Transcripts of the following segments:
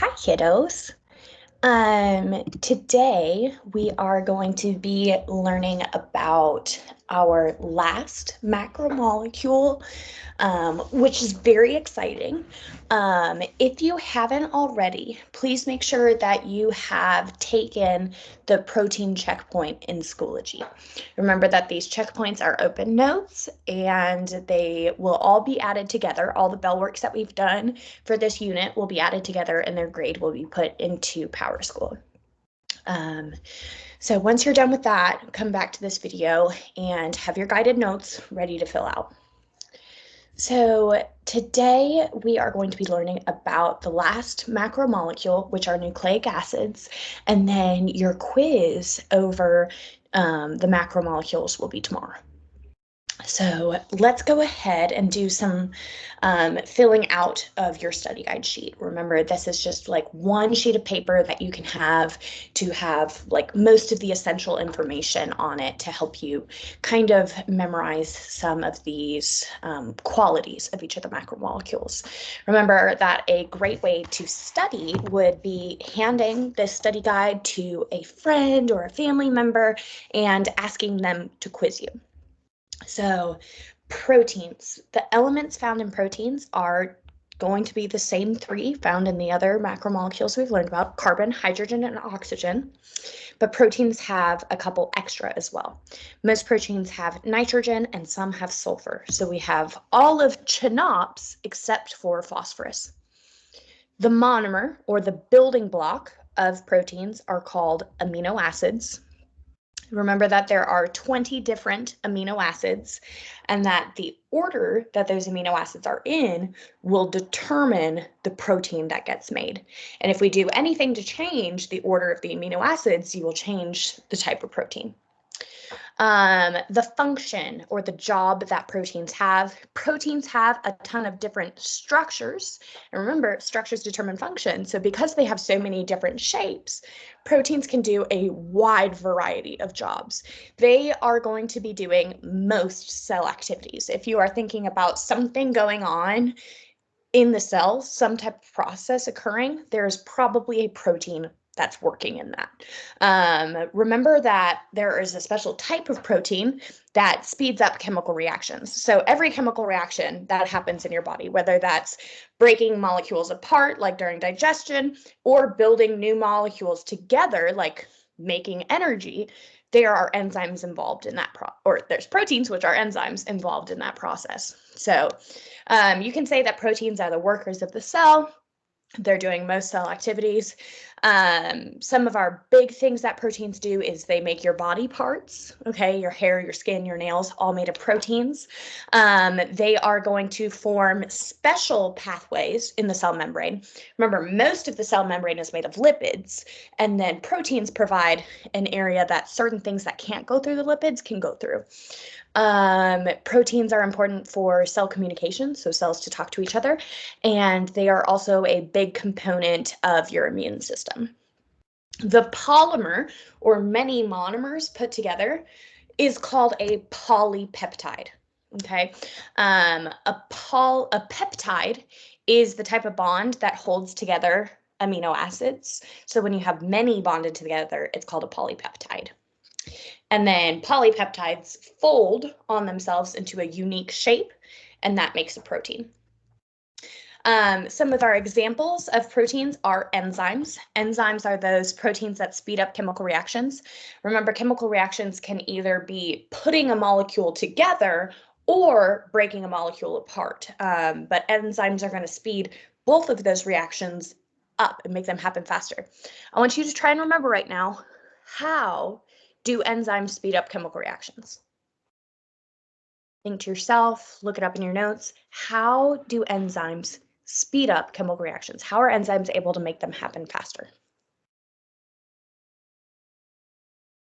Hi, kiddos. Today we are going to be learning about our last macromolecule, which is very exciting. If you haven't already, please make sure that you have taken the protein checkpoint in Schoology. Remember that these checkpoints are open notes and they will all be added together. All the bell works that we've done for this unit will be added together and their grade will be put into PowerSchool. So once you're done with that, come back to this video and have your guided notes ready to fill out. So today we are going to be learning about the last macromolecule, which are nucleic acids, and then your quiz over the macromolecules will be tomorrow. So let's go ahead and do some filling out of your study guide sheet. Remember, this is just like one sheet of paper that you can have to have like most of the essential information on it to help you kind of memorize some of these qualities of each of the macromolecules. Remember that a great way to study would be handing this study guide to a friend or a family member and asking them to quiz you. So proteins, the elements found in proteins are going to be the same three found in the other macromolecules we've learned about, carbon, hydrogen, and oxygen. But proteins have a couple extra as well. Most proteins have nitrogen and some have sulfur. So we have all of CHNOPS except for phosphorus. The monomer, or the building block of proteins, are called amino acids. Remember that there are 20 different amino acids and that the order that those amino acids are in will determine the protein that gets made. And if we do anything to change the order of the amino acids, you will change the type of protein. The function or the job that proteins have a ton of different structures. And remember, structures determine function. So because they have so many different shapes, proteins can do a wide variety of jobs. They are going to be doing most cell activities. If you are thinking about something going on in the cell, some type of process occurring, there is probably a protein that's working in that. Remember that there is a special type of protein that speeds up chemical reactions. So every chemical reaction that happens in your body, whether that's breaking molecules apart, like during digestion, or building new molecules together, like making energy, there are enzymes involved in that, or there's proteins, which are enzymes involved in that process. So you can say that proteins are the workers of the cell. They're doing most cell activities. Some of our big things that proteins do is they make your body parts, okay? Your hair, your skin, your nails, all made of proteins. They are going to form special pathways in the cell membrane. Remember, most of the cell membrane is made of lipids, and then proteins provide an area that certain things that can't go through the lipids can go through. Proteins are important for cell communication, so cells to talk to each other, and they are also a big component of your immune system. The polymer, or many monomers put together, is called a polypeptide. Okay, a peptide is the type of bond that holds together amino acids. So when you have many bonded together, it's called a polypeptide. And then polypeptides fold on themselves into a unique shape, and that makes a protein. Some of our examples of proteins are enzymes. Enzymes are those proteins that speed up chemical reactions. Remember, chemical reactions can either be putting a molecule together or breaking a molecule apart. But enzymes are going to speed both of those reactions up and make them happen faster. I want you to try and remember right now, how do enzymes speed up chemical reactions? Think to yourself, look it up in your notes. How do enzymes speed up chemical reactions? How are enzymes able to make them happen faster?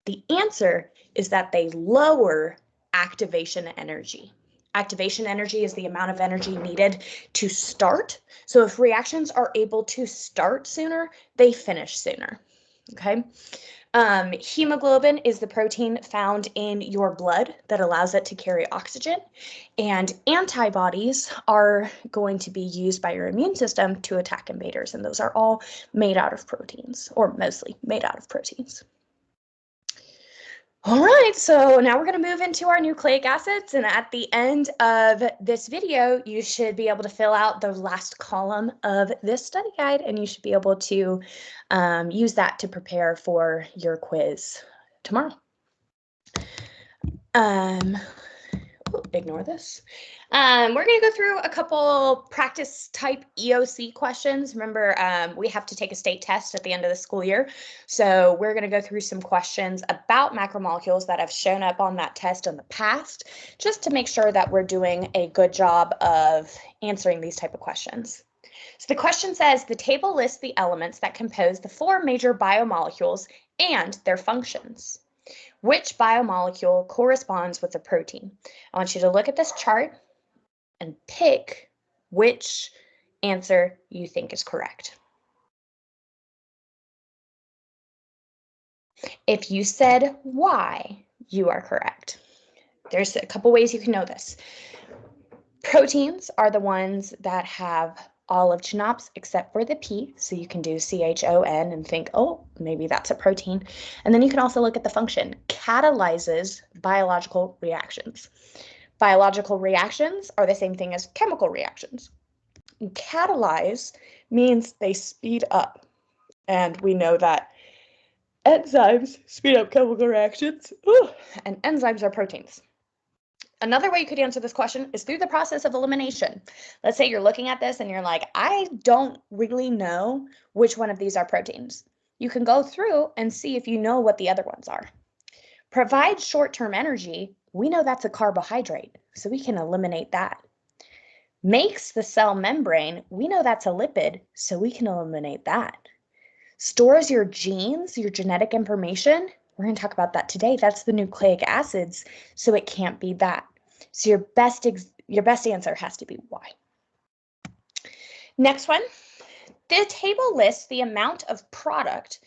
The answer is that they lower activation energy. Activation energy is the amount of energy needed to start. So if reactions are able to start sooner, they finish sooner. Okay. Hemoglobin is the protein found in your blood that allows it to carry oxygen, and antibodies are going to be used by your immune system to attack invaders, and those are all made out of proteins, or mostly made out of proteins. All right, so now we're going to move into our nucleic acids, and at the end of this video, you should be able to fill out the last column of this study guide, and you should be able to use that to prepare for your quiz tomorrow. Ignore this. We're going to go through a couple practice type EOC questions. Remember, we have to take a state test at the end of the school year. So we're going to go through some questions about macromolecules that have shown up on that test in the past, just to make sure that we're doing a good job of answering these type of questions. So the question says, the table lists the elements that compose the 4 major biomolecules and their functions. Which biomolecule corresponds with a protein? I want you to look at this chart and pick which answer you think is correct. If you said Y, you are correct. There's a couple ways you can know this. Proteins are the ones that have all of GNOPs except for the P, so you can do CHON and think, oh, maybe that's a protein. And then you can also look at the function. Catalyzes biological reactions. Biological reactions are the same thing as chemical reactions. Catalyze means they speed up, and we know that enzymes speed up chemical reactions, and enzymes are proteins. Another way you could answer this question is through the process of elimination. Let's say you're looking at this and you're like, I don't really know which one of these are proteins. You can go through and see if you know what the other ones are. Provide short-term energy, we know that's a carbohydrate, so we can eliminate that. Makes the cell membrane, we know that's a lipid, so we can eliminate that. Stores your genes, your genetic information, we're going to talk about that today. That's the nucleic acids, so it can't be that. So your best answer has to be Y. Next one, the table lists the amount of product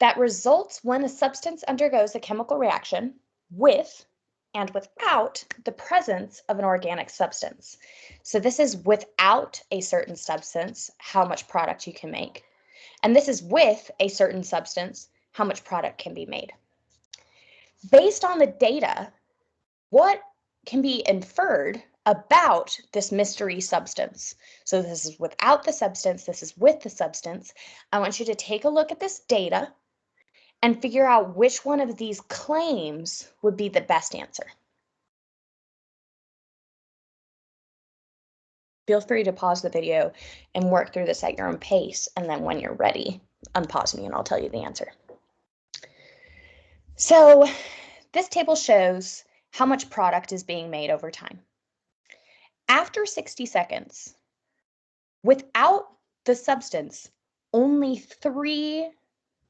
that results when a substance undergoes a chemical reaction with and without the presence of an organic substance. So this is without a certain substance, how much product you can make. And this is with a certain substance, how much product can be made. Based on the data, what can be inferred about this mystery substance? So this is without the substance, this is with the substance. I want you to take a look at this data and figure out which one of these claims would be the best answer. Feel free to pause the video and work through this at your own pace, and then when you're ready, unpause me and I'll tell you the answer. So this table shows how much product is being made over time. After 60 seconds, without the substance, only 3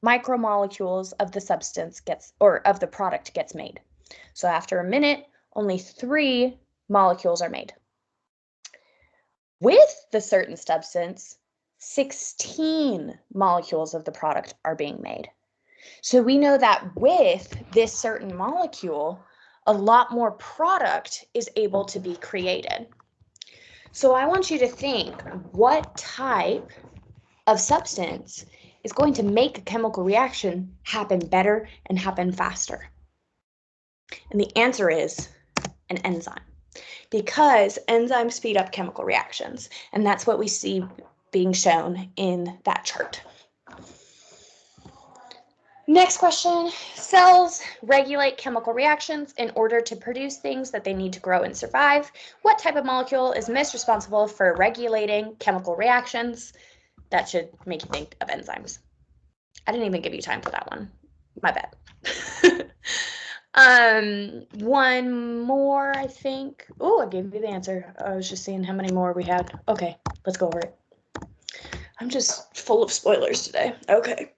micromolecules of the substance of the product gets made. So after a minute, only 3 molecules are made. With the certain substance, 16 molecules of the product are being made. So we know that with this certain molecule, a lot more product is able to be created. So I want you to think, what type of substance is going to make a chemical reaction happen better and happen faster? And the answer is an enzyme, because enzymes speed up chemical reactions, and that's what we see being shown in that chart. Next question, cells regulate chemical reactions in order to produce things that they need to grow and survive. What type of molecule is most responsible for regulating chemical reactions? That should make you think of enzymes. I didn't even give you time for that one. My bad. One more, I think. Oh, I gave you the answer. I was just seeing how many more we had. Okay, let's go over it. I'm just full of spoilers today. Okay.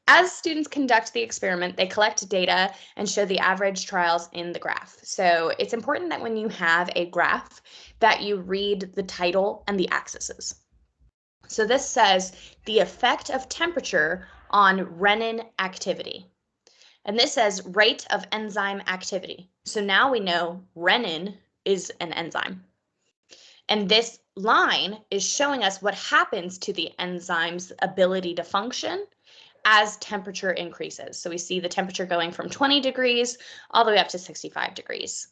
As students conduct the experiment, they collect data and show the average trials in the graph. So it's important that when you have a graph that you read the title and the axes. So this says the effect of temperature on renin activity. And this says rate of enzyme activity. So now we know renin is an enzyme. And this line is showing us what happens to the enzyme's ability to function as temperature increases. So we see the temperature going from 20 degrees all the way up to 65 degrees.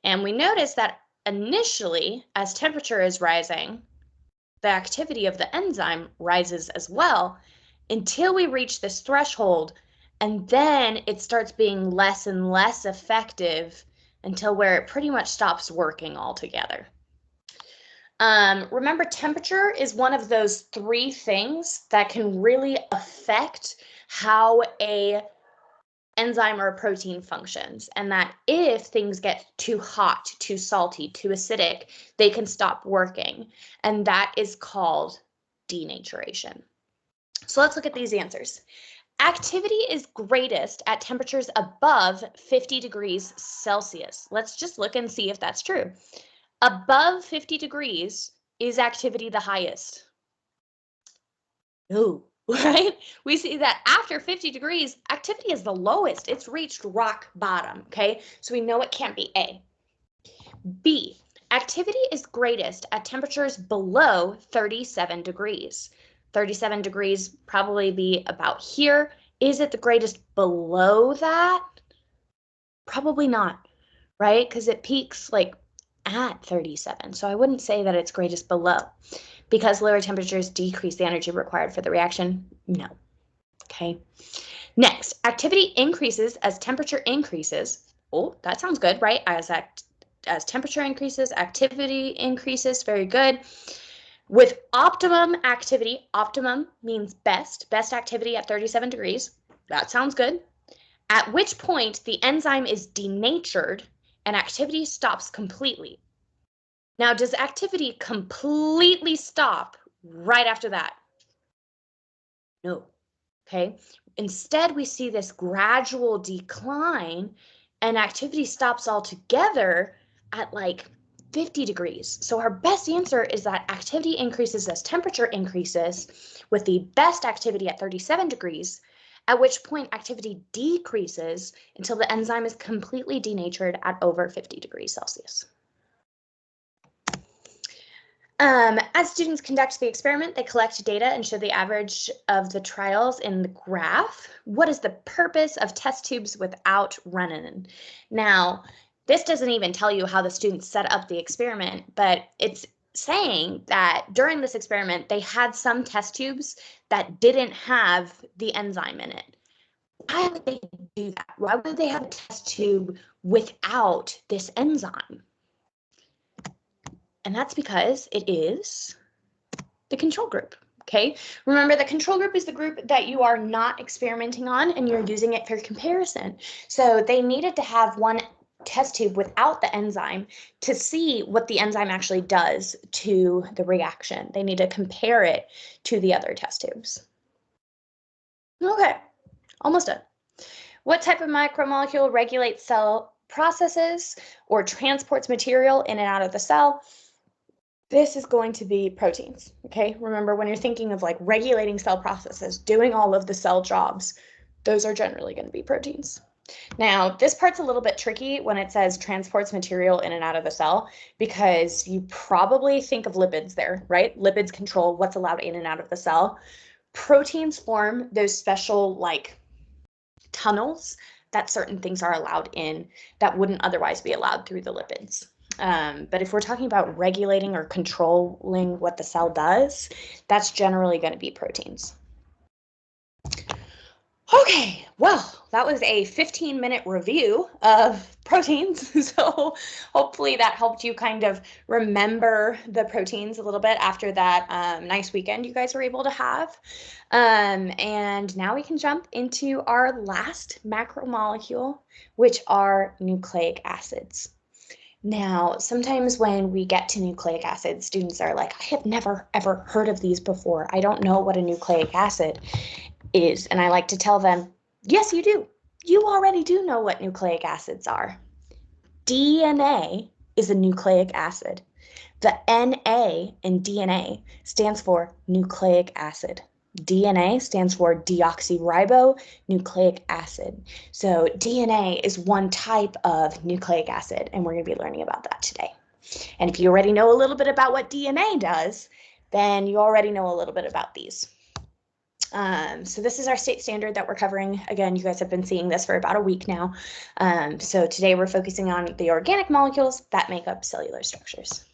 And we notice that initially, as temperature is rising, the activity of the enzyme rises as well until we reach this threshold, and then it starts being less and less effective until where it pretty much stops working altogether. Remember, temperature is one of those three things that can really affect how a enzyme or a protein functions, and that if things get too hot, too salty, too acidic, they can stop working, and that is called denaturation. So let's look at these answers. Activity is greatest at temperatures above 50 degrees Celsius. Let's just look and see if that's true. Above 50 degrees, is activity the highest? No, right? We see that after 50 degrees, activity is the lowest. It's reached rock bottom, okay? So we know it can't be A. B, activity is greatest at temperatures below 37 degrees. 37 degrees probably be about here. Is it the greatest below that? Probably not, right? Because it peaks like at 37. So I wouldn't say that it's greatest below. Because lower temperatures decrease the energy required for the reaction? No. Okay. Next, activity increases as temperature increases. Oh, that sounds good, right? As temperature increases, activity increases. Very good. With optimum activity, optimum means best activity at 37 degrees. That sounds good. At which point the enzyme is denatured and activity stops completely. Now, does activity completely stop right after that? No. Okay. Instead, we see this gradual decline and activity stops altogether at like 50 degrees. So our best answer is that activity increases as temperature increases, with the best activity at 37 degrees, at which point activity decreases until the enzyme is completely denatured at over 50 degrees Celsius. As students conduct the experiment, they collect data and show the average of the trials in the graph. What is the purpose of test tubes without renin? Now, this doesn't even tell you how the students set up the experiment, but it's saying that during this experiment, they had some test tubes that didn't have the enzyme in it. Why would they do that? Why would they have a test tube without this enzyme? And that's because it is the control group, okay? Remember, the control group is the group that you are not experimenting on and you're using it for comparison. So they needed to have one test tube without the enzyme to see what the enzyme actually does to the reaction. They need to compare it to the other test tubes. Okay, almost done. What type of macromolecule regulates cell processes or transports material in and out of the cell? This is going to be proteins, okay? Remember, when you're thinking of like regulating cell processes, doing all of the cell jobs, those are generally going to be proteins. Now, this part's a little bit tricky when it says transports material in and out of the cell, because you probably think of lipids there, right? Lipids control what's allowed in and out of the cell. Proteins form those special like tunnels that certain things are allowed in that wouldn't otherwise be allowed through the lipids. But if we're talking about regulating or controlling what the cell does, that's generally going to be proteins. Okay, well, that was a 15-minute review of proteins. So hopefully that helped you kind of remember the proteins a little bit after that nice weekend you guys were able to have. And now we can jump into our last macromolecule, which are nucleic acids. Now, sometimes when we get to nucleic acids, students are like, I have never, ever heard of these before. I don't know what a nucleic acid is. And I like to tell them, yes, you do. You already do know what nucleic acids are. DNA is a nucleic acid. The NA in DNA stands for nucleic acid. DNA stands for deoxyribonucleic acid. So DNA is one type of nucleic acid, and we're going to be learning about that today. And if you already know a little bit about what DNA does, then you already know a little bit about these. So this is our state standard that we're covering. Again, you guys have been seeing this for about a week now. So today we're focusing on the organic molecules that make up cellular structures.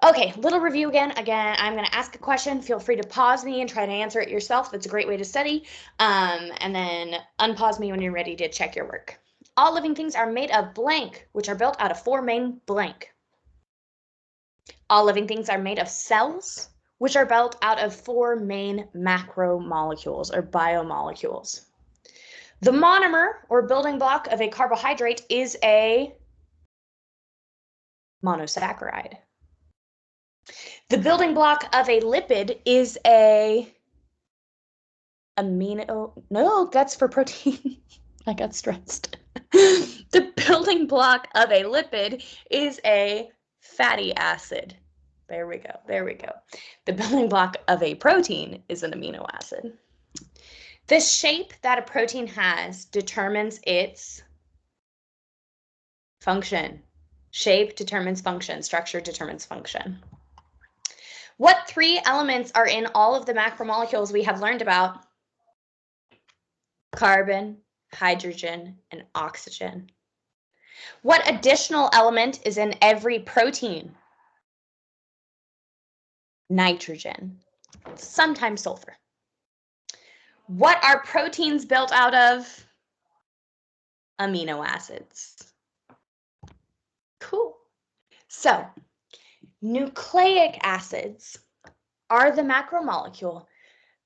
Okay, little review again. I'm going to ask a question. Feel free to pause me and try to answer it yourself. That's a great way to study. And then unpause me when you're ready to check your work. All living things are made of blank, which are built out of four main blank. All living things are made of cells, which are built out of four main macromolecules or biomolecules. The monomer or building block of a carbohydrate is a monosaccharide. The building block of a lipid is a amino. No, that's for protein. I got stressed. The building block of a lipid is a fatty acid. There we go. There we go. The building block of a protein is an amino acid. The shape that a protein has determines its function. Shape determines function. Structure determines function. What three elements are in all of the macromolecules we have learned about? Carbon, hydrogen, and oxygen. What additional element is in every protein? Nitrogen, sometimes sulfur. What are proteins built out of? Amino acids. Cool. So, nucleic acids are the macromolecule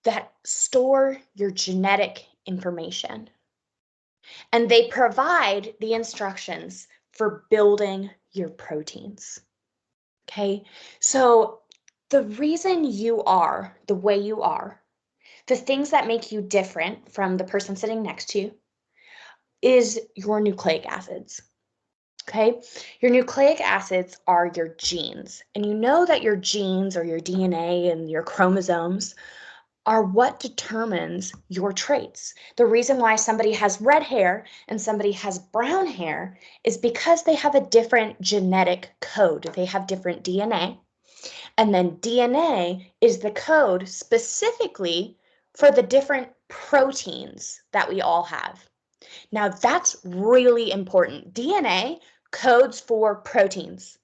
that store your genetic information. And they provide the instructions for building your proteins. Okay, so the reason you are the way you are, the things that make you different from the person sitting next to you, is your nucleic acids. Okay, your nucleic acids are your genes. And you know that your genes or your DNA and your chromosomes are what determines your traits. The reason why somebody has red hair and somebody has brown hair is because they have a different genetic code. They have different DNA. And then DNA is the code specifically for the different proteins that we all have. Now, that's really important. DNA codes for proteins.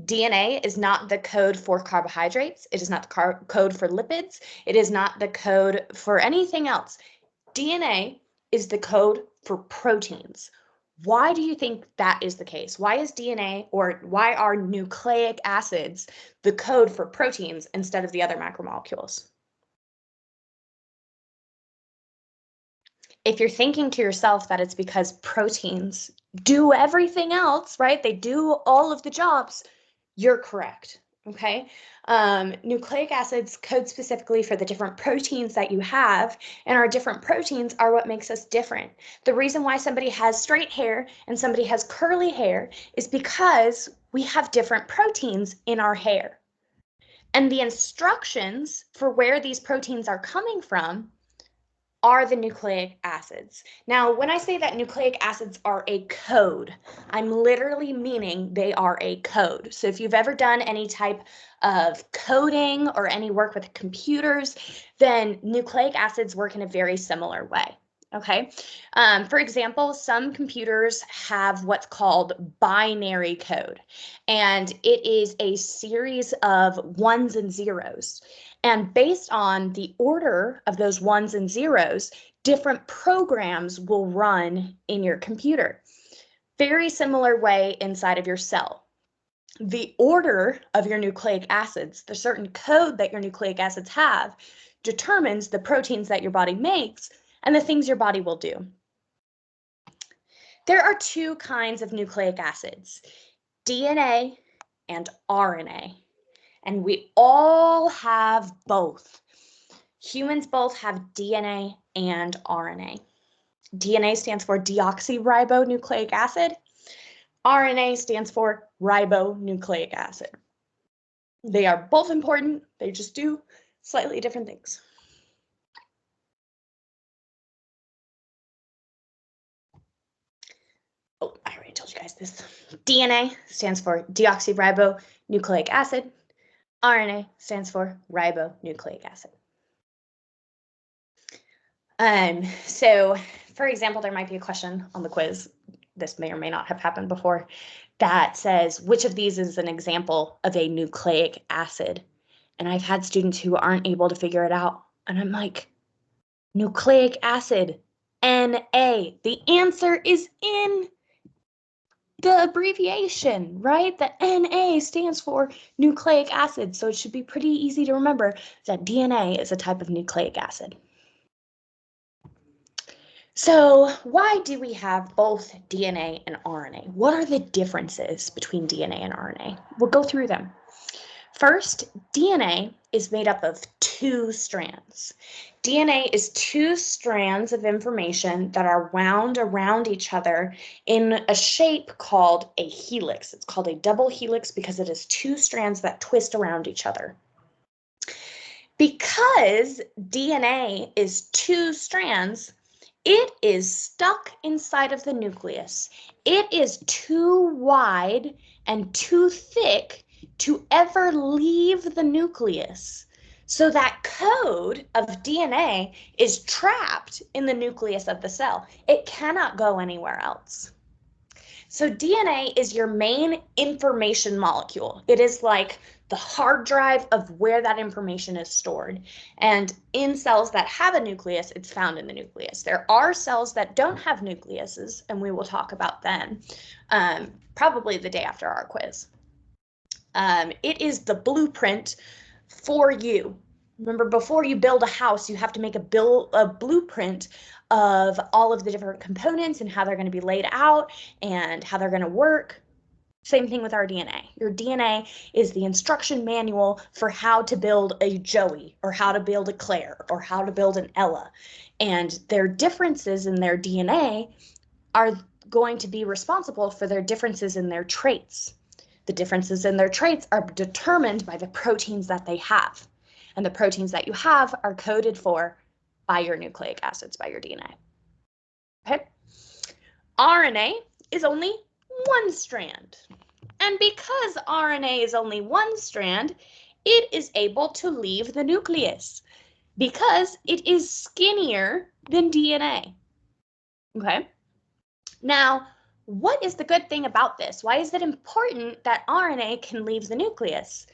DNA is not the code for carbohydrates. It is not the code for lipids. It is not the code for anything else. DNA is the code for proteins. Why do you think that is the case? Why is DNA, or why are nucleic acids the code for proteins instead of the other macromolecules? If you're thinking to yourself that it's because proteins do everything else, right? They do all of the jobs, you're correct, okay? Nucleic acids code specifically for the different proteins that you have, and our different proteins are what makes us different. The reason why somebody has straight hair and somebody has curly hair is because we have different proteins in our hair. And the instructions for where these proteins are coming from are the nucleic acids. Now, when I say that nucleic acids are a code, I'm literally meaning they are a code. So if you've ever done any type of coding or any work with computers, then nucleic acids work in a very similar way. Okay, for example, some computers have what's called binary code, and it is a series of ones and zeros. And based on the order of those ones and zeros, different programs will run in your computer. Very similar way inside of your cell. The order of your nucleic acids, the certain code that your nucleic acids have, determines the proteins that your body makes and the things your body will do. There are two kinds of nucleic acids, DNA and RNA. And we all have both. Humans both have DNA and RNA. DNA stands for deoxyribonucleic acid. RNA stands for ribonucleic acid. They are both important. They just do slightly different things. told you guys this. DNA stands for deoxyribonucleic acid. RNA stands for ribonucleic acid. So, for example, there might be a question on the quiz, this may or may not have happened before, that says, which of these is an example of a nucleic acid? And I've had students who aren't able to figure it out. And I'm like, nucleic acid, Na. The answer is in the abbreviation, right? The Na stands for nucleic acid. So it should be pretty easy to remember that DNA is a type of nucleic acid. So why do we have both DNA and RNA? What are the differences between DNA and RNA? We'll go through them. First, DNA is made up of two strands. DNA is two strands of information that are wound around each other in a shape called a helix. It's called a double helix because it is two strands that twist around each other. Because DNA is two strands, it is stuck inside of the nucleus. It is too wide and too thick to ever leave the nucleus. So that code of DNA is trapped in the nucleus of the cell. It cannot go anywhere else. So DNA is your main information molecule. It is like the hard drive of where that information is stored. And in cells that have a nucleus, it's found in the nucleus. There are cells that don't have nucleuses, and we will talk about them probably the day after our quiz. It is the blueprint for you. Remember, before you build a house, you have to make a blueprint of all of the different components and how they're going to be laid out and how they're going to work. Same thing with our DNA. Your DNA is the instruction manual for how to build a Joey or how to build a Claire or how to build an Ella. And their differences in their DNA are going to be responsible for their differences in their traits. The differences in their traits are determined by the proteins that they have. And the proteins that you have are coded for by your nucleic acids, by your DNA. Okay? RNA is only one strand. And because RNA is only one strand, it is able to leave the nucleus because it is skinnier than DNA. Okay? Now, what is the good thing about this? Why is it important that RNA can leave the nucleus?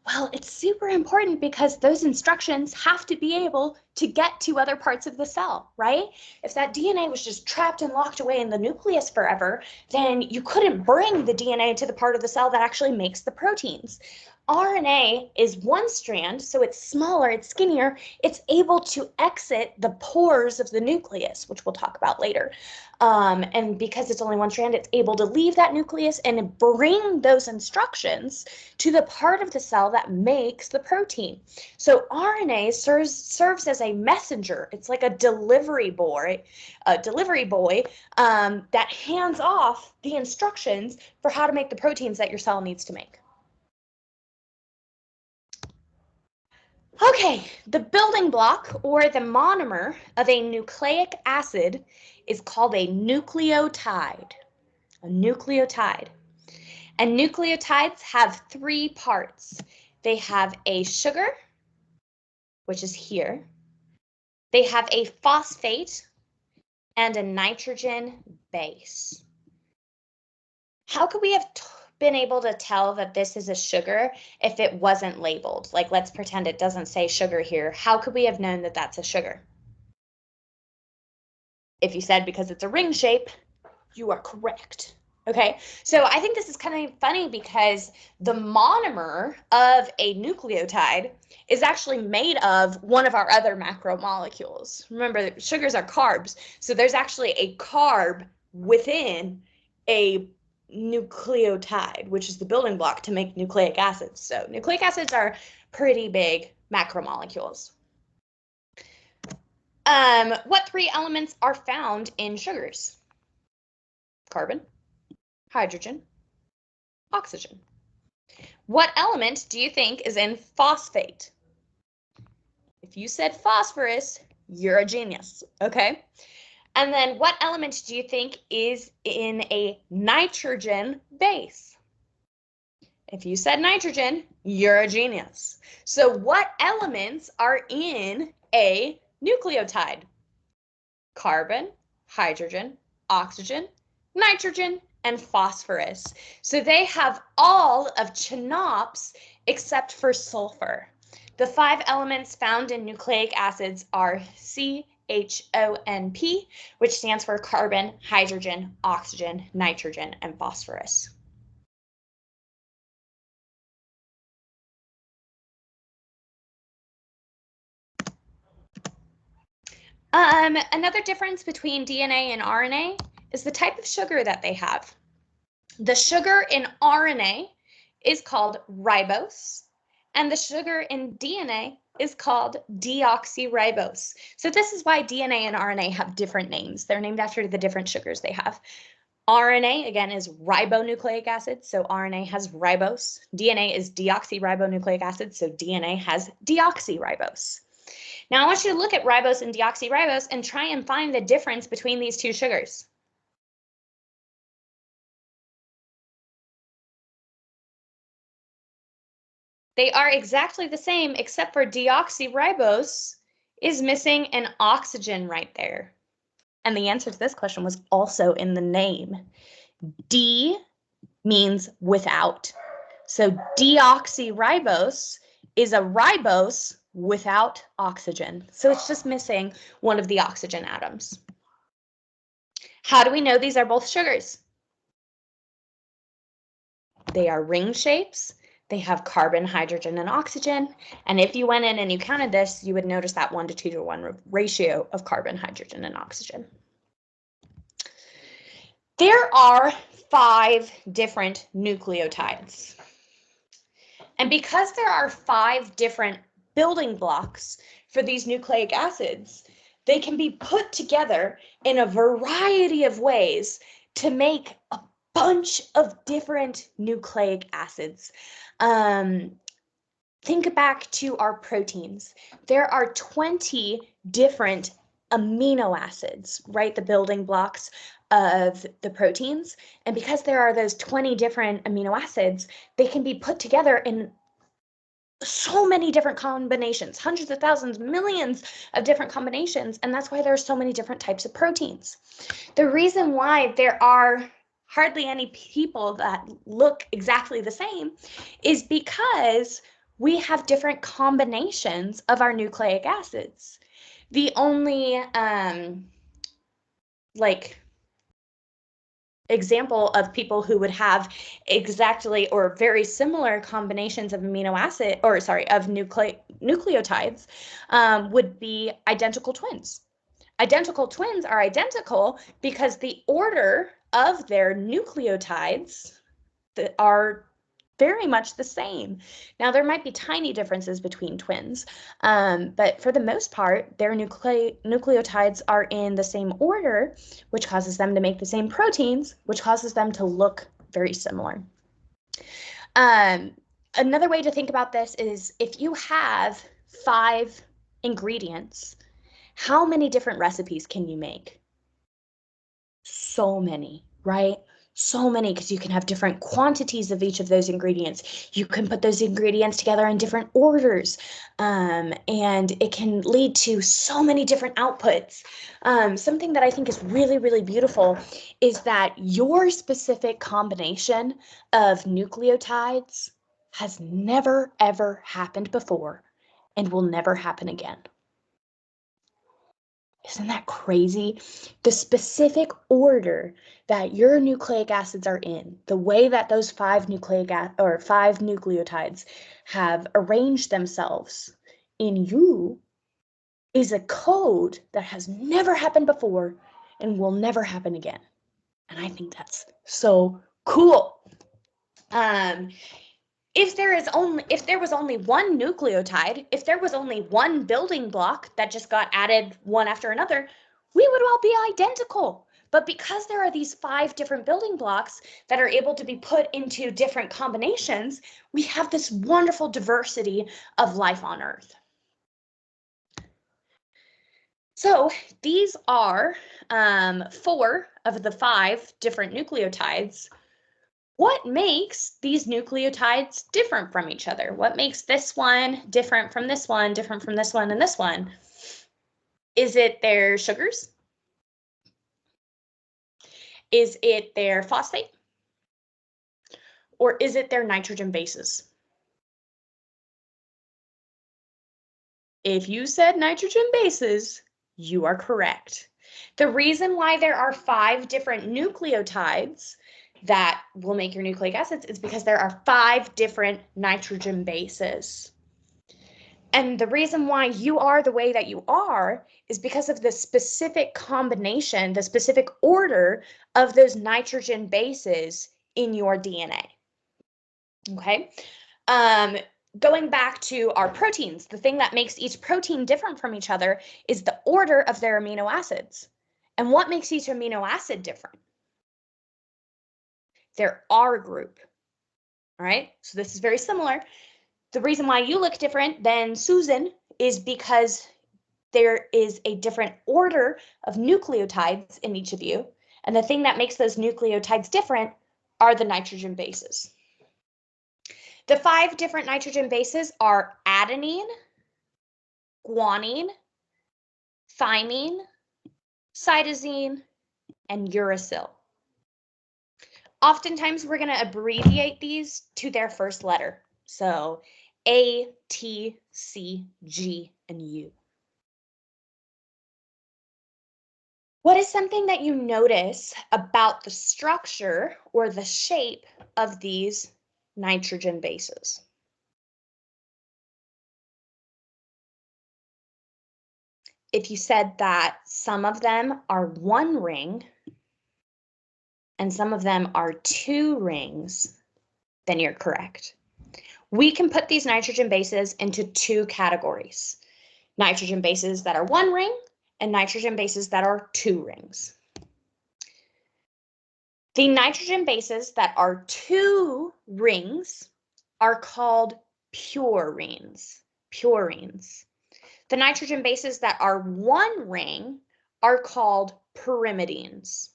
Well, it's super important because those instructions have to be able to get to other parts of the cell, right? If that DNA was just trapped and locked away in the nucleus forever, then you couldn't bring the DNA to the part of the cell that actually makes the proteins. RNA is one strand, so it's smaller, it's skinnier. It's able to exit the pores of the nucleus, which we'll talk about later. And because it's only one strand, it's able to leave that nucleus and bring those instructions to the part of the cell that makes the protein. So RNA serves as a messenger. It's like a delivery boy that hands off the instructions for how to make the proteins that your cell needs to make. Okay, the building block or the monomer of a nucleic acid is called a nucleotide. A nucleotide. And nucleotides have three parts. They have a sugar, which is here. They have a phosphate and a nitrogen base. How could we have been able to tell that this is a sugar if it wasn't labeled? Like, let's pretend it doesn't say sugar here. How could we have known that that's a sugar? If you said because it's a ring shape, you are correct. Okay, so I think this is kind of funny because the monomer of a nucleotide is actually made of one of our other macromolecules. Remember, sugars are carbs, so there's actually a carb within a nucleotide, which is the building block to make nucleic acids. So nucleic acids are pretty big macromolecules. What three elements are found in sugars? Carbon, hydrogen, oxygen. What element do you think is in phosphate? If you said phosphorus, you're a genius, okay? And then what element do you think is in a nitrogen base? If you said nitrogen, you're a genius. So what elements are in a nucleotide? Carbon, hydrogen, oxygen, nitrogen, and phosphorus. So they have all of CHNOPS except for sulfur. The 5 elements found in nucleic acids are CHONP, which stands for carbon, hydrogen, oxygen, nitrogen, and phosphorus. Another difference between DNA and RNA is the type of sugar that they have. The sugar in RNA is called ribose, and the sugar in DNA is called deoxyribose. So this is why DNA and RNA have different names. They're named after the different sugars they have. RNA, again, is ribonucleic acid, so RNA has ribose. DNA is deoxyribonucleic acid, so DNA has deoxyribose. Now I want you to look at ribose and deoxyribose and try and find the difference between these two sugars. They are exactly the same, except for deoxyribose is missing an oxygen right there. And the answer to this question was also in the name. D means without. So deoxyribose is a ribose without oxygen. So it's just missing one of the oxygen atoms. How do we know these are both sugars? They are ring shapes. They have carbon, hydrogen, and oxygen. And if you went in and you counted this, you would notice that 1 to 2 to 1 ratio of carbon, hydrogen, and oxygen. There are 5 different nucleotides. And because there are 5 different building blocks for these nucleic acids, they can be put together in a variety of ways to make a bunch of different nucleic acids. Think back to our proteins. There are 20 different amino acids, right? The building blocks of the proteins. And because there are those 20 different amino acids, they can be put together in so many different combinations, hundreds of thousands, millions of different combinations. And that's why there are so many different types of proteins. The reason why there are hardly any people that look exactly the same is because we have different combinations of our nucleic acids. The only example of people who would have exactly or very similar combinations of amino acid, or sorry, of nucleotides would be identical twins. Identical twins are identical because the order of their nucleotides are very much the same. Now, there might be tiny differences between twins, but for the most part, their nucleotides are in the same order, which causes them to make the same proteins, which causes them to look very similar. Another way to think about this is if you have 5 ingredients, how many different recipes can you make? So many, right? So many, because you can have different quantities of each of those ingredients. You can put those ingredients together in different orders, and it can lead to so many different outputs. Something that I think is really, really beautiful is that your specific combination of nucleotides has never, ever happened before and will never happen again. Isn't that crazy? The specific order that your nucleic acids are in, the way that those 5 nucleotides have arranged themselves in you is a code that has never happened before and will never happen again. And I think that's so cool. If there was only one nucleotide, if there was only one building block that just got added one after another, we would all be identical. But because there are these 5 different building blocks that are able to be put into different combinations, we have this wonderful diversity of life on Earth. So these are 4 of the 5 different nucleotides. What makes these nucleotides different from each other? What makes this one different from this one, different from this one, and this one? Is it their sugars? Is it their phosphate? Or is it their nitrogen bases? If you said nitrogen bases, you are correct. The reason why there are 5 different nucleotides that will make your nucleic acids is because there are 5 different nitrogen bases. And the reason why you are the way that you are is because of the specific combination, the specific order of those nitrogen bases in your DNA. Okay? Going back to our proteins, the thing that makes each protein different from each other is the order of their amino acids. And what makes each amino acid different? Their R group. All right? So this is very similar. The reason why you look different than Susan is because there is a different order of nucleotides in each of you. And the thing that makes those nucleotides different are the nitrogen bases. The 5 different nitrogen bases are adenine, guanine, thymine, cytosine, and uracil. Oftentimes, we're going to abbreviate these to their first letter. So A, T, C, G, and U. What is something that you notice about the structure or the shape of these nitrogen bases? If you said that some of them are 1 ring and some of them are 2 rings, then you're correct. We can put these nitrogen bases into 2 categories. Nitrogen bases that are 1 ring and nitrogen bases that are 2 rings. The nitrogen bases that are 2 rings are called purines. Purines. The nitrogen bases that are 1 ring are called pyrimidines.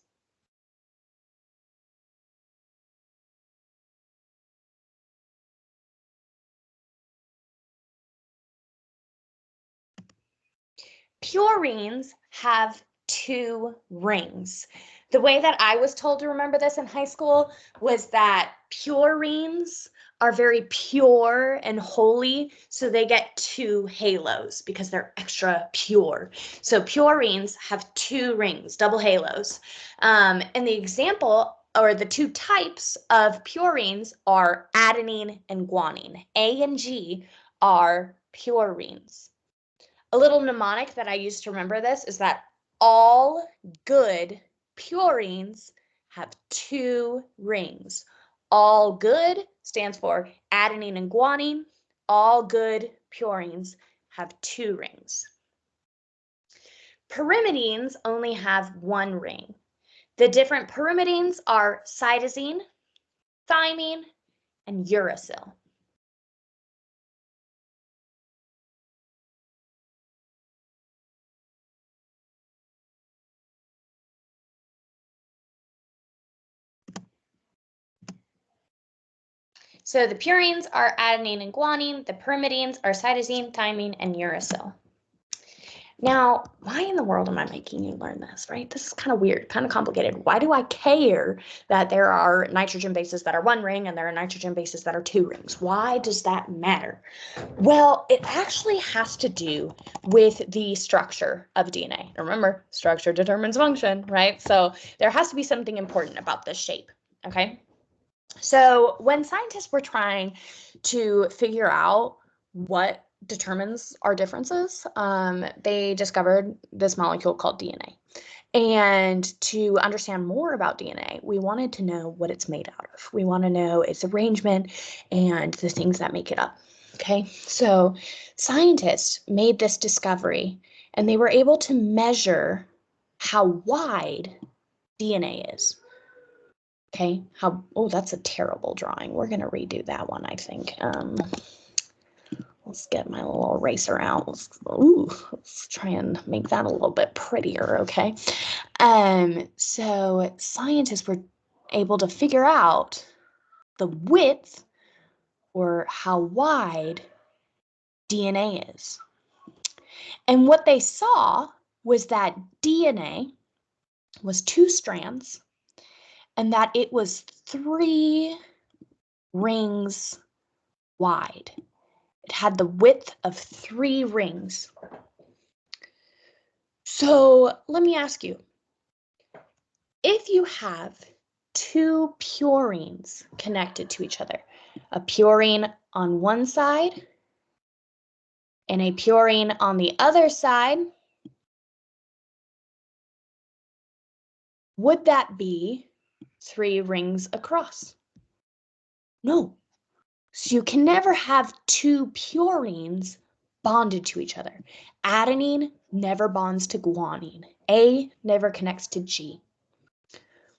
Purines have 2 rings. The way that I was told to remember this in high school was that purines are very pure and holy, so they get 2 halos because they're extra pure. So purines have 2 rings, double halos. And the example or the 2 types of purines are adenine and guanine. A and G are purines. A little mnemonic that I use to remember this is that all good purines have 2 rings. All good stands for adenine and guanine. All good purines have 2 rings. Pyrimidines only have 1 ring. The different pyrimidines are cytosine, thymine, and uracil. So the purines are adenine and guanine. The pyrimidines are cytosine, thymine, and uracil. Now, why in the world am I making you learn this, right? This is kind of weird, kind of complicated. Why do I care that there are nitrogen bases that are 1 ring and there are nitrogen bases that are 2 rings? Why does that matter? Well, it actually has to do with the structure of DNA. Remember, structure determines function, right? So there has to be something important about this shape, okay? So when scientists were trying to figure out what determines our differences, they discovered this molecule called DNA. And to understand more about DNA, we wanted to know what it's made out of. We want to know its arrangement and the things that make it up. Okay, so scientists made this discovery and they were able to measure how wide DNA is. Okay, oh, that's a terrible drawing. We're going to redo that one, I think. Let's get my little eraser out. Let's try and make that a little bit prettier, okay? So scientists were able to figure out the width, or how wide DNA is. And what they saw was that DNA was 2 strands and that it was 3 rings wide. It had the width of 3 rings. So let me ask you, if you have 2 purines connected to each other, a purine on one side and a purine on the other side, would that be 3 rings across? No. So you can never have 2 purines bonded to each other. Adenine never bonds to guanine. A never connects to G.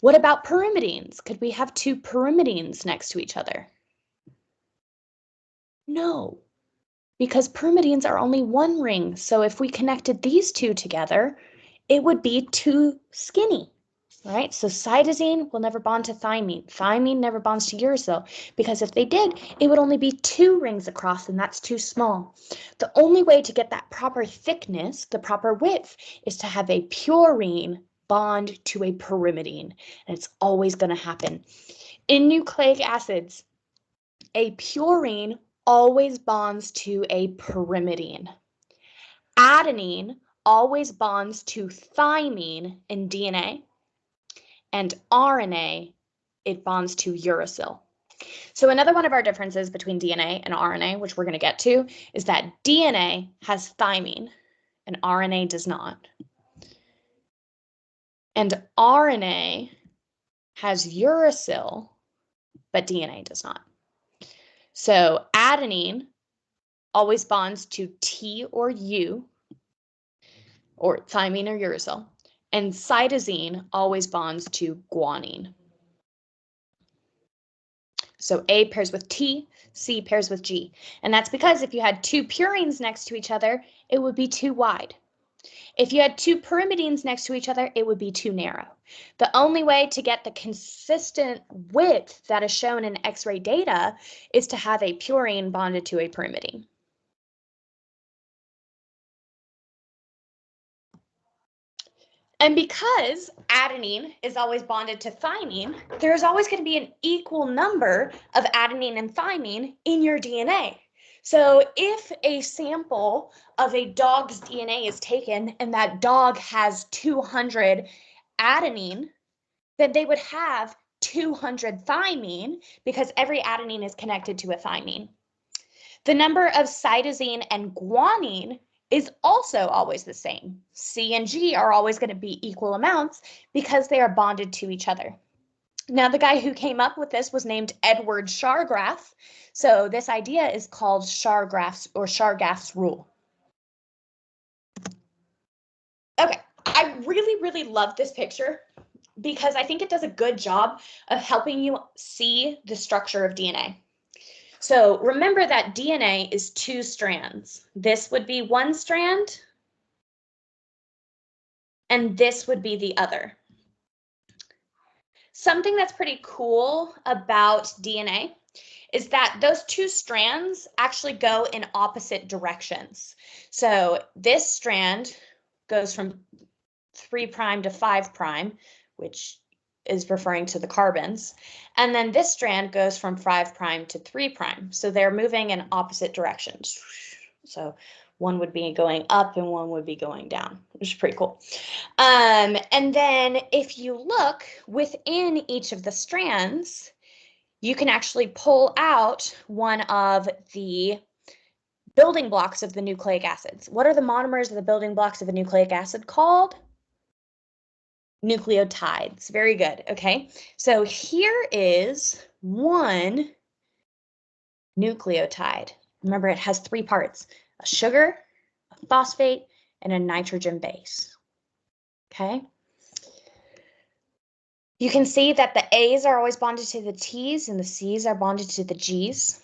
What about pyrimidines? Could we have 2 pyrimidines next to each other? No, because pyrimidines are only 1 ring. So if we connected these 2 together, it would be too skinny. Right? So cytosine will never bond to thymine. Thymine never bonds to uracil, because if they did, it would only be 2 rings across, and that's too small. The only way to get that proper thickness, the proper width, is to have a purine bond to a pyrimidine, and it's always going to happen. In nucleic acids, a purine always bonds to a pyrimidine. Adenine always bonds to thymine in DNA. And RNA, it bonds to uracil. So another one of our differences between DNA and RNA, which we're going to get to, is that DNA has thymine and RNA does not. And RNA has uracil, but DNA does not. So adenine always bonds to T or U, or thymine or uracil, and cytosine always bonds to guanine. So A pairs with T, C pairs with G. And that's because if you had 2 purines next to each other, it would be too wide. If you had 2 pyrimidines next to each other, it would be too narrow. The only way to get the consistent width that is shown in X-ray data is to have a purine bonded to a pyrimidine. And because adenine is always bonded to thymine, there's always going to be an equal number of adenine and thymine in your DNA. So if a sample of a dog's DNA is taken and that dog has 200 adenine, then they would have 200 thymine, because every adenine is connected to a thymine. The number of cytosine and guanine is also always the same. C and G are always going to be equal amounts because they are bonded to each other. Now, the guy who came up with this was named Edward Chargaff. So this idea is called Chargaff's rule. Okay, I really love this picture because I think it does a good job of helping you see the structure of DNA. So remember that DNA is 2 strands. This would be 1 strand, and this would be the other. Something that's pretty cool about DNA is that those 2 strands actually go in opposite directions. So this strand goes from 3' to 5', which is referring to the carbons. And then this strand goes from 5' to 3'. So they're moving in opposite directions. So one would be going up and one would be going down, which is pretty cool. And then if you look within each of the strands, you can actually pull out one of the building blocks of the nucleic acids. What are the monomers of the building blocks of a nucleic acid called? Nucleotides. Very good. Okay, so here is one nucleotide. Remember, it has 3 parts: a sugar, a phosphate, and a nitrogen base. Okay. You can see that the A's are always bonded to the T's and the C's are bonded to the G's.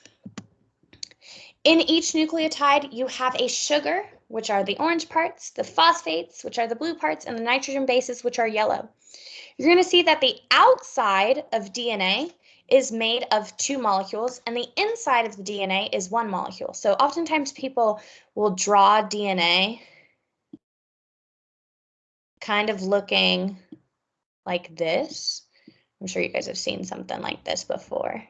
In each nucleotide, you have a sugar, which are the orange parts, the phosphates, which are the blue parts, and the nitrogen bases, which are yellow. You're going to see that the outside of DNA is made of 2 molecules, and the inside of the DNA is 1 molecule. So oftentimes people will draw DNA kind of looking like this. I'm sure you guys have seen something like this before.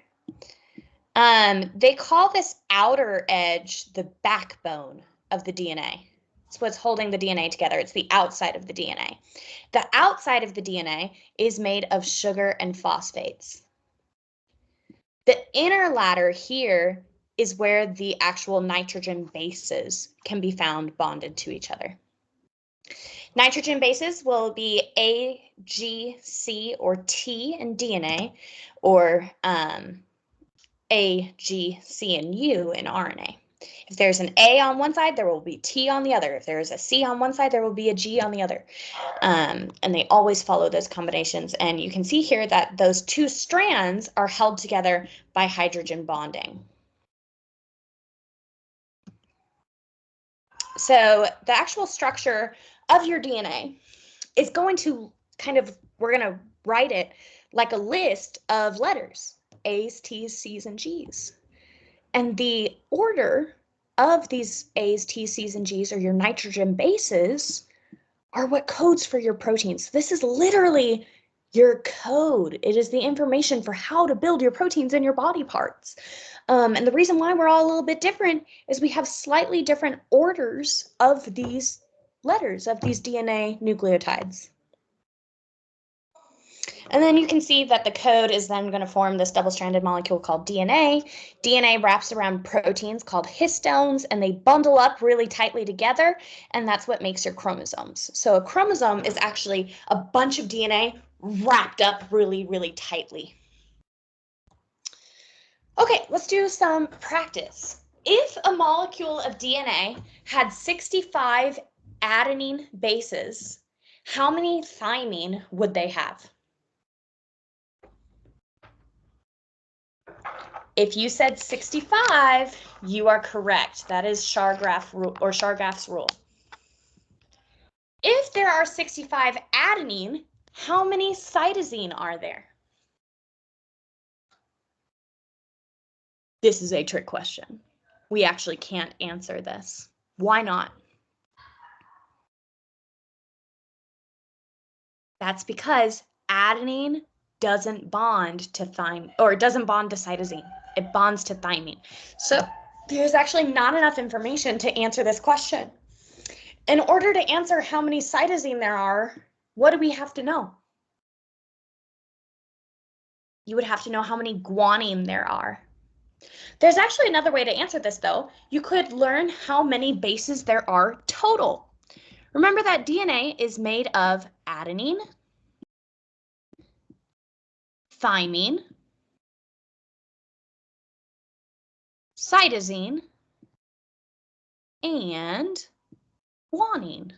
They call this outer edge the backbone of the DNA. It's what's holding the DNA together. It's the outside of the DNA. The outside of the DNA is made of sugar and phosphates. The inner ladder here is where the actual nitrogen bases can be found bonded to each other. Nitrogen bases will be A, G, C, or T in DNA, or A, G, C, and U in RNA. If there's an A on one side, there will be T on the other. If there is a C on one side, there will be a G on the other. And they always follow those combinations. And you can see here that those 2 strands are held together by hydrogen bonding. So the actual structure of your DNA is going to we're going to write it like a list of letters, A's, T's, C's, and G's. And the order of these A's, T's, C's, and G's, or your nitrogen bases, are what codes for your proteins. This is literally your code. It is the information for how to build your proteins in your body parts. And the reason why we're all a little bit different is we have slightly different orders of these letters, of these DNA nucleotides. And then you can see that the code is then going to form this double-stranded molecule called DNA. DNA wraps around proteins called histones, and they bundle up really tightly together, and that's what makes your chromosomes. So a chromosome is actually a bunch of DNA wrapped up really, really tightly. Okay, let's do some practice. If a molecule of DNA had 65 adenine bases, how many thymine would they have? If you said 65, you are correct. That is Chargaff's rule. If there are 65 adenine, how many cytosine are there? This is a trick question. We actually can't answer this. Why not? That's because adenine doesn't bond to cytosine. It bonds to thymine. So there's actually not enough information to answer this question. In order to answer how many cytosine there are, what do we have to know? You would have to know how many guanine there are. There's actually another way to answer this, though. You could learn how many bases there are total. Remember that DNA is made of adenine, thymine, cytosine, and guanine.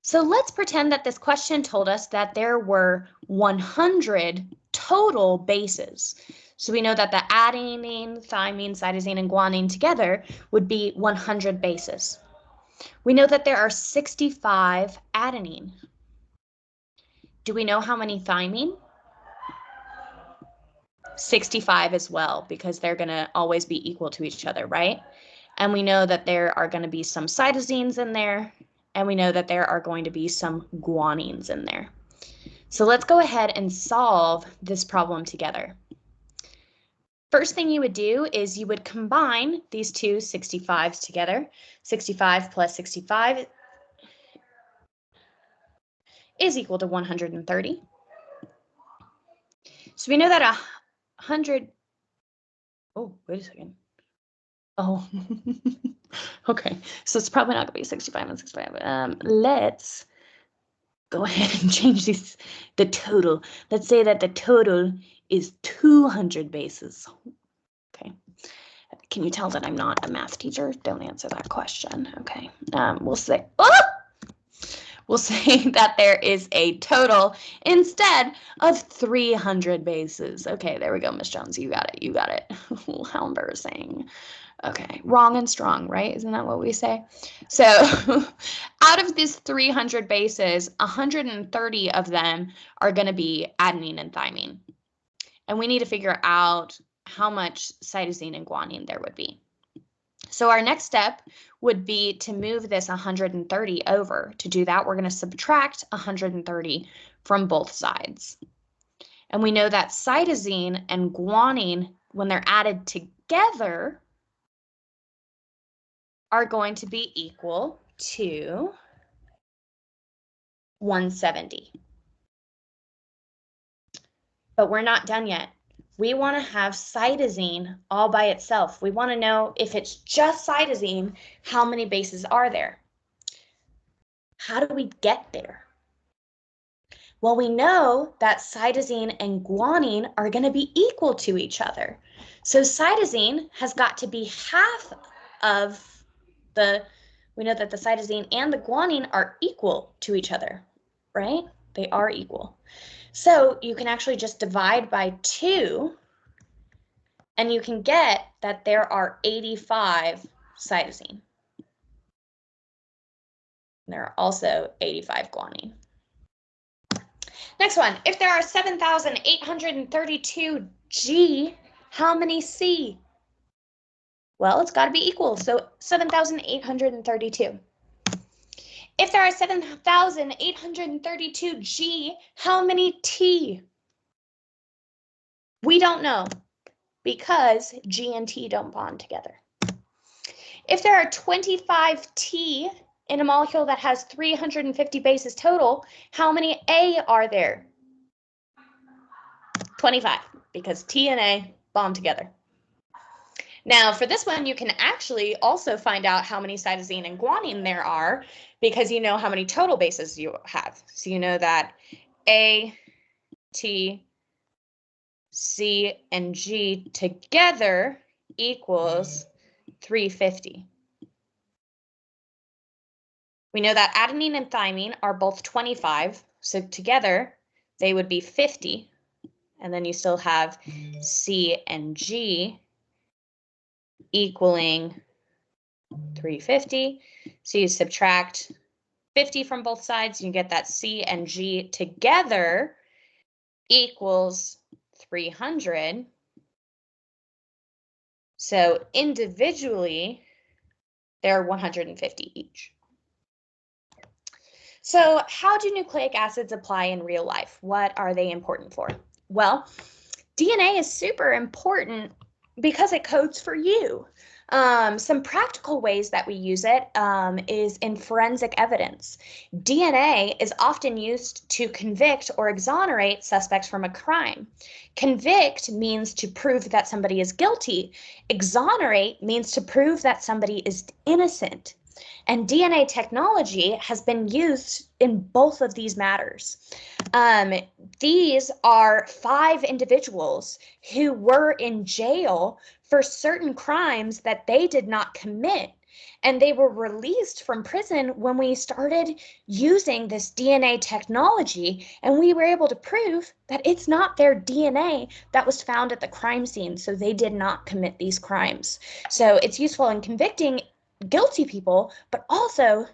So let's pretend that this question told us that there were 100 total bases. So we know that the adenine, thymine, cytosine, and guanine together would be 100 bases. We know that there are 65 adenine. Do we know how many thymine? 65 as well, because they're going to always be equal to each other, right? And we know that there are going to be some cytosines in there, and we know that there are going to be some guanines in there. So let's go ahead and solve this problem together. First thing you would do is you would combine these two 65s together. 65 plus 65 is equal to 130. So we know that 100, oh, wait a second. Oh, okay. So it's probably not going to be 65 and 65. Let's go ahead and change the total. Let's say that the total is 200 bases. Okay. Can you tell that I'm not a math teacher? Don't answer that question. Okay. We'll say, oh! we'll say that there is a total instead of 300 bases. Okay, there we go, Miss Jones. You got it. You got it. How embarrassing. Okay, wrong and strong, right? Isn't that what we say? So out of these 300 bases, 130 of them are going to be adenine and thymine. And we need to figure out how much cytosine and guanine there would be. So our next step would be to move this 130 over. To do that, we're going to subtract 130 from both sides. And we know that cytosine and guanine, when they're added together, are going to be equal to 170. But we're not done yet. We want to have cytosine all by itself. We want to know if it's just cytosine, how many bases are there? How do we get there? Well, we know that cytosine and guanine are going to be equal to each other. So cytosine has got to be half of we know that the cytosine and the guanine are equal to each other, right? They are equal. So you can actually just divide by 2, and you can get that there are 85 cytosine. There are also 85 guanine. Next one, if there are 7,832 G, how many C? Well, it's got to be equal, so 7,832. If there are 7,832 G, how many T? We don't know because G and T don't bond together. If there are 25 T in a molecule that has 350 bases total, how many A are there? 25, because T and A bond together. Now, for this one, you can actually also find out how many cytosine and guanine there are because you know how many total bases you have. So you know that A, T, C, and G together equals 350. We know that adenine and thymine are both 25, so together they would be 50. And then you still have C and G equaling 350. So you subtract 50 from both sides, you get that C and G together equals 300. So individually, they're 150 each. So how do nucleic acids apply in real life? What are they important for? Well, DNA is super important because it codes for you. Some practical ways that we use it is in forensic evidence. DNA is often used to convict or exonerate suspects from a crime. Convict means to prove that somebody is guilty. Exonerate means to prove that somebody is innocent. And DNA technology has been used in both of these matters. These are 5 individuals who were in jail for certain crimes that they did not commit. And they were released from prison when we started using this DNA technology, and we were able to prove that it's not their DNA that was found at the crime scene, so they did not commit these crimes. So it's useful in convicting guilty people, but also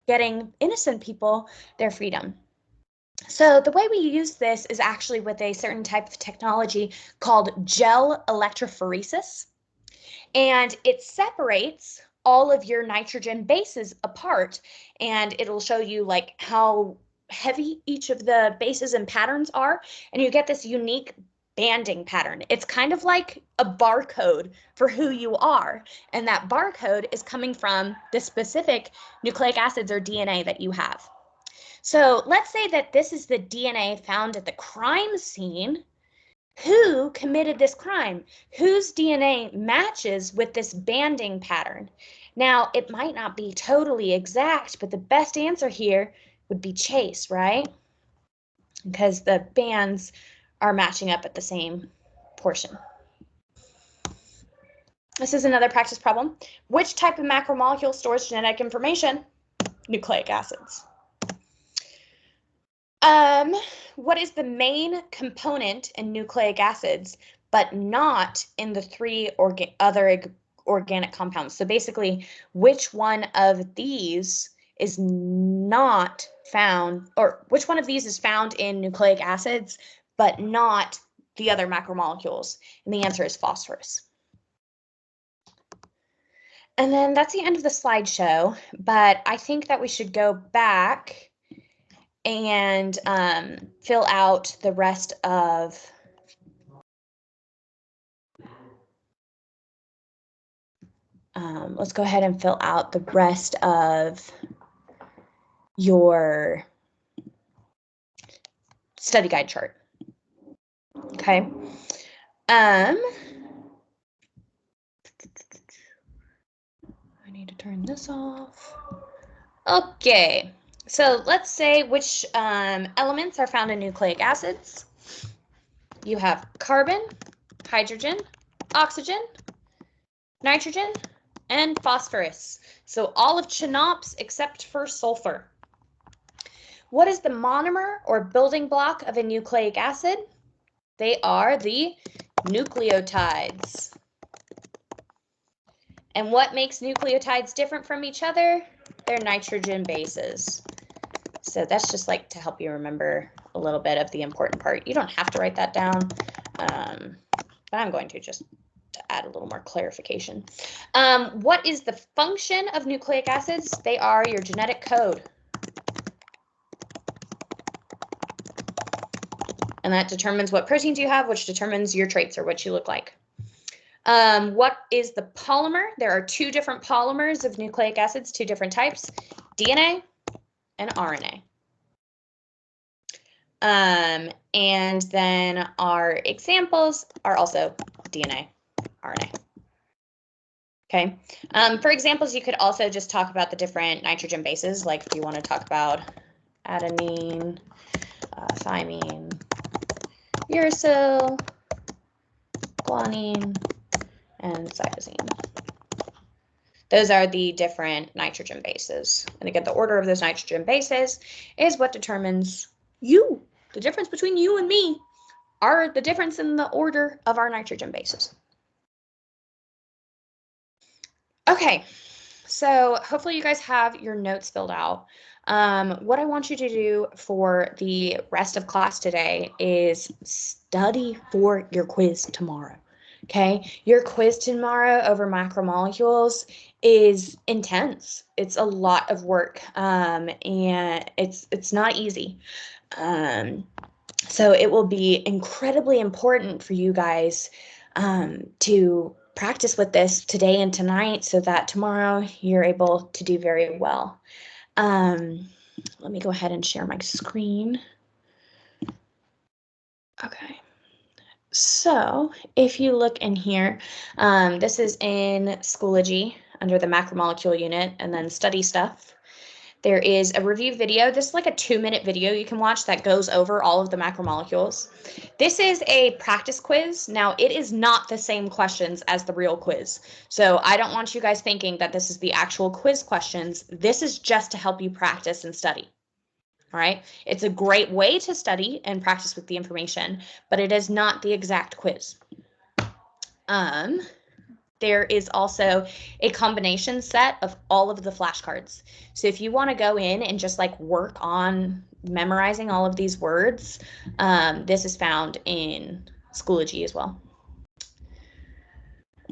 getting innocent people their freedom. So the way we use this is actually with a certain type of technology called gel electrophoresis, and it separates all of your nitrogen bases apart, and it'll show you like how heavy each of the bases and patterns are, and you get this unique banding pattern. It's kind of like a barcode for who you are, and that barcode is coming from the specific nucleic acids or DNA that you have. So let's say that this is the DNA found at the crime scene. Who committed this crime? Whose DNA matches with this banding pattern? Now, it might not be totally exact, but the best answer here would be Chase, right? Because the bands are matching up at the same portion. This is another practice problem. Which type of macromolecule stores genetic information? Nucleic acids. What is the main component in nucleic acids, but not in the three other organic compounds? So basically, which one of these is not found, or which one of these is found in nucleic acids, but not the other macromolecules? And the answer is phosphorus. And then that's the end of the slideshow, but I think that we should go back and fill out the rest of let's go ahead and fill out the rest of your study guide chart. Okay. I need to turn this off. Okay. So let's say which elements are found in nucleic acids. You have carbon, hydrogen, oxygen, nitrogen, and phosphorus. So all of CHNOPS except for sulfur. What is the monomer or building block of a nucleic acid? They are the nucleotides. And what makes nucleotides different from each other? They're nitrogen bases. So that's just like to help you remember a little bit of the important part. You don't have to write that down, but I'm going to just to add a little more clarification. What is the function of nucleic acids? They are your genetic code. And that determines what proteins you have, which determines your traits or what you look like. What is the polymer? There are two different polymers of nucleic acids, two different types, DNA and RNA. And then our examples are also DNA, RNA. Okay. For examples, you could also just talk about the different nitrogen bases, like if you want to talk about adenine, thymine, uracil, guanine, and cytosine. Those are the different nitrogen bases. And again, the order of those nitrogen bases is what determines you. The difference between you and me are the difference in the order of our nitrogen bases. Okay, so hopefully you guys have your notes filled out. What I want you to do for the rest of class today is study for your quiz tomorrow. Okay, your quiz tomorrow over macromolecules is intense. It's a lot of work, and it's not easy. So it will be incredibly important for you guys to practice with this today and tonight so that tomorrow you're able to do very well. Let me go ahead and share my screen. Okay. So if you look in here, this is in Schoology under the macromolecule unit and then study stuff. There is a review video. This is like a 2-minute video you can watch that goes over all of the macromolecules. This is a practice quiz. Now, it is not the same questions as the real quiz. So I don't want you guys thinking that this is the actual quiz questions. This is just to help you practice and study. All right. It's a great way to study and practice with the information, but it is not the exact quiz. There is also a combination set of all of the flashcards. So if you want to go in and just like work on memorizing all of these words, this is found in Schoology as well.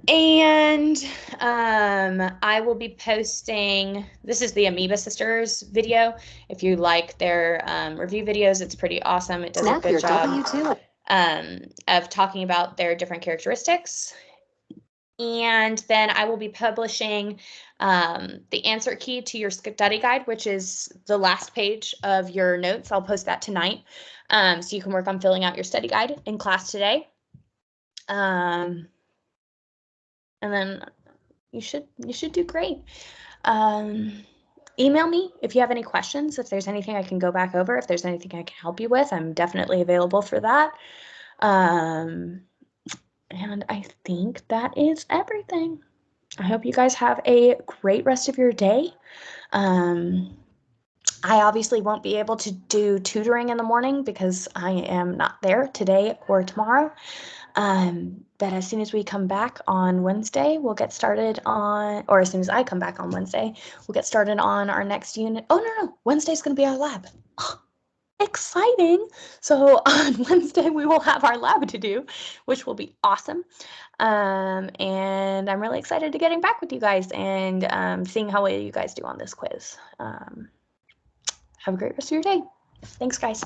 And I will be posting, this is the Amoeba Sisters video. If you like their review videos, it's pretty awesome. It does a good job of talking about their different characteristics. And then I will be publishing the answer key to your study guide, which is the last page of your notes. I'll post that tonight, so you can work on filling out your study guide in class today. And then you should do great. Email me if you have any questions, if there's anything I can go back over, if there's anything I can help you with. I'm definitely available for that. And I think that is everything. I hope you guys have a great rest of your day. I obviously won't be able to do tutoring in the morning because I am not there today or tomorrow. But as soon as we come back on Wednesday, we'll get started on, or as soon as I come back on Wednesday, we'll get started on our next unit. Oh, no, Wednesday's going to be our lab. Oh, exciting. So on Wednesday, we will have our lab to do, which will be awesome. And I'm really excited to getting back with you guys and seeing how well you guys do on this quiz. Have a great rest of your day. Thanks, guys.